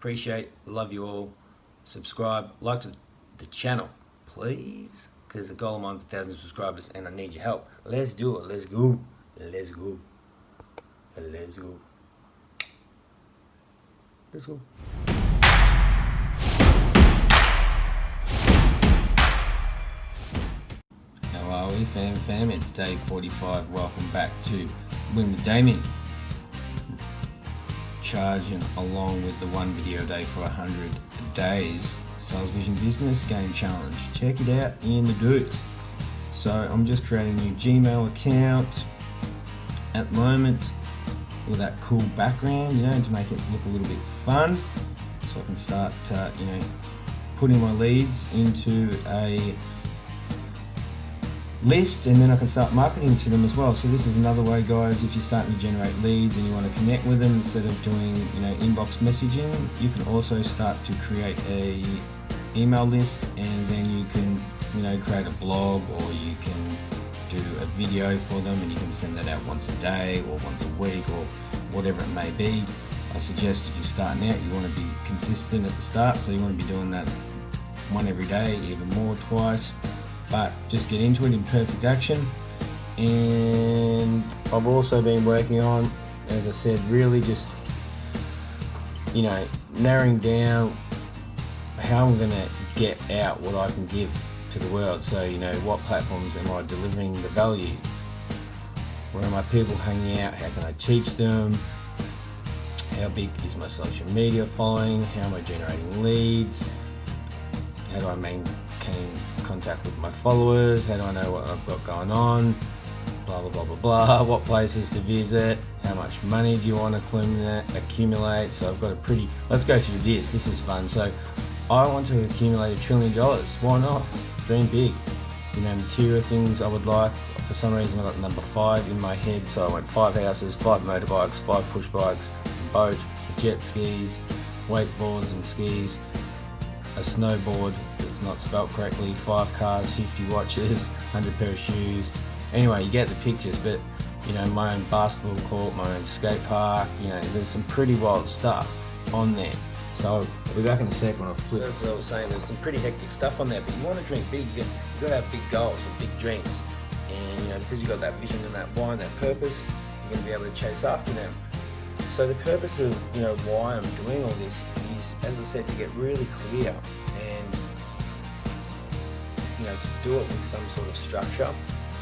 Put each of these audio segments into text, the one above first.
Appreciate, love you all. Subscribe, like to the channel, please, because the goal I'm on is 1,000 subscribers and I need your help. Let's do it. Let's go. Let's go. Let's go. Let's go. How are we, fam? It's day 45. Welcome back to Win with Damien. Charging along with the one video a day for 100 days Sales Vision Business Game Challenge. Check it out in the dudes. So I'm just creating a new Gmail account at the moment with that cool background, to make it look a little bit fun, so I can start putting my leads into a list, and then I can start marketing to them as well. So this is another way, guys, if you're starting to generate leads and you want to connect with them instead of doing inbox messaging, you can also start to create a email list, and then you can create a blog, or you can do a video for them and you can send that out once a day or once a week or whatever it may be. I suggest if you're starting out, you want to be consistent at the start, so you want to be doing that one every day, even more, twice. But just get into it in perfect action. And I've also been working on, as I said, really just narrowing down how I'm going to get out what I can give to the world. So what platforms am I delivering the value? Where are my people hanging out? How can I teach them? How big is my social media following? How am I generating leads? How do I maintain contact with my followers? How do I know what I've got going on? Blah blah blah blah blah. What places to visit? How much money do you want to accumulate? So I've got a pretty. Let's go through this. This is fun. So I want to accumulate $1 trillion. Why not? Dream big. Material things I would like. For some reason I got number 5 in my head. So I went 5 houses, 5 motorbikes, 5 push bikes, a boat, jet skis, wakeboards and skis, a snowboard that's not spelt correctly, 5 cars, 50 watches, 100 pair of shoes. Anyway, you get the pictures. But my own basketball court, my own skate park, there's some pretty wild stuff on there. So I'll be back in a sec when I flip. So as I was saying, there's some pretty hectic stuff on there, but you want to dream big. You've got to have big goals and big dreams. And because you've got that vision and that why and that purpose, you're going to be able to chase after them. So the purpose of why I'm doing all this is, as I said, to get really clear and to do it with some sort of structure,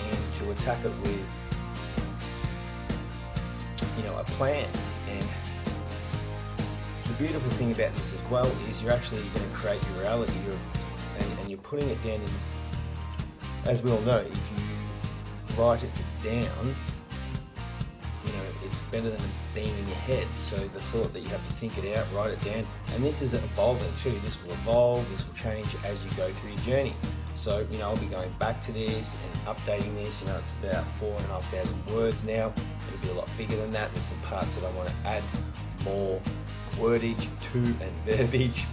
and to attack it with a plan. And the beautiful thing about this as well is you're actually going to create your reality, and you're putting it down in, as we all know, if you write it down, it's better than being in your head. So the thought that you have to think it out, write it down, and this is evolving too. This will evolve, this will change as you go through your journey. So I'll be going back to this and updating this. It's about 4,500 words now. It'll be a lot bigger than that. There's some parts that I want to add more wordage to and verbiage,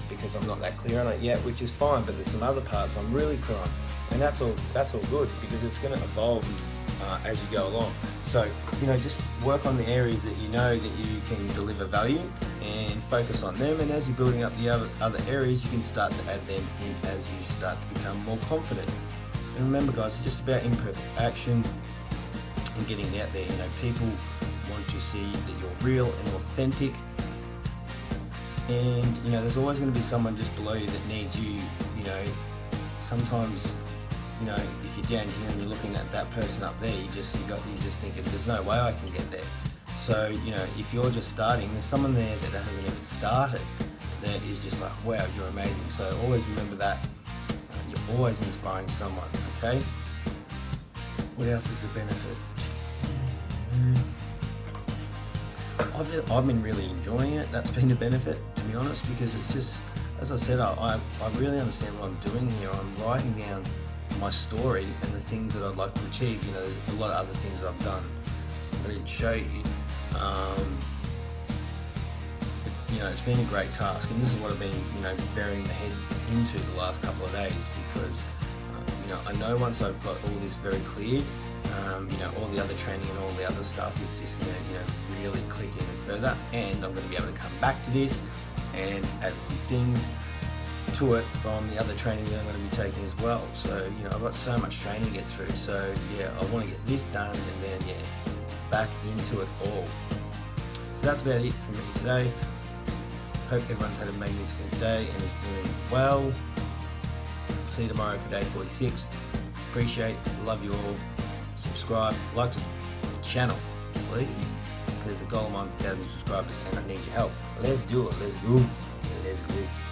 because I'm not that clear on it yet, which is fine. But there's some other parts I'm really clear on, and that's all good, because it's going to evolve as you go along. So just work on the areas that that you can deliver value, and focus on them. And as you're building up the other areas, you can start to add them in as you start to become more confident. And remember, guys, it's just about imperfect action and getting out there. People want to see that you're real and authentic, and there's always going to be someone just below you that needs you. Sometimes if you're down here and you're looking at that person up there, you're just thinking, there's no way I can get there. So if you're just starting, there's someone there that hasn't even started that is just like, wow, you're amazing. So always remember that you're always inspiring someone. Okay, what else is the benefit? I've been really enjoying it. That's been the benefit, to be honest, because it's just, as I said, I really understand what I'm doing here. I'm writing down my story and the things that I'd like to achieve. There's a lot of other things I've done I didn't show you. But, it's been a great task, and this is what I've been, burying my head into the last couple of days, because, I know once I've got all this very clear, You know, all the other training and all the other stuff is just going to, you know, really click in further, and I'm going to be able to come back to this and add some things to it from the other training that I'm going to be taking as well. So, you know, I've got so much training to get through. So yeah, I want to get this done and then back into it all. So that's about it for me today. Hope everyone's had a magnificent day and is doing well. See you tomorrow for day 46. Appreciate, love you all. Subscribe, like the channel, please, because the goal of mine is 1,000 subscribers and I need your help. Let's do it. Let's go. Let's go.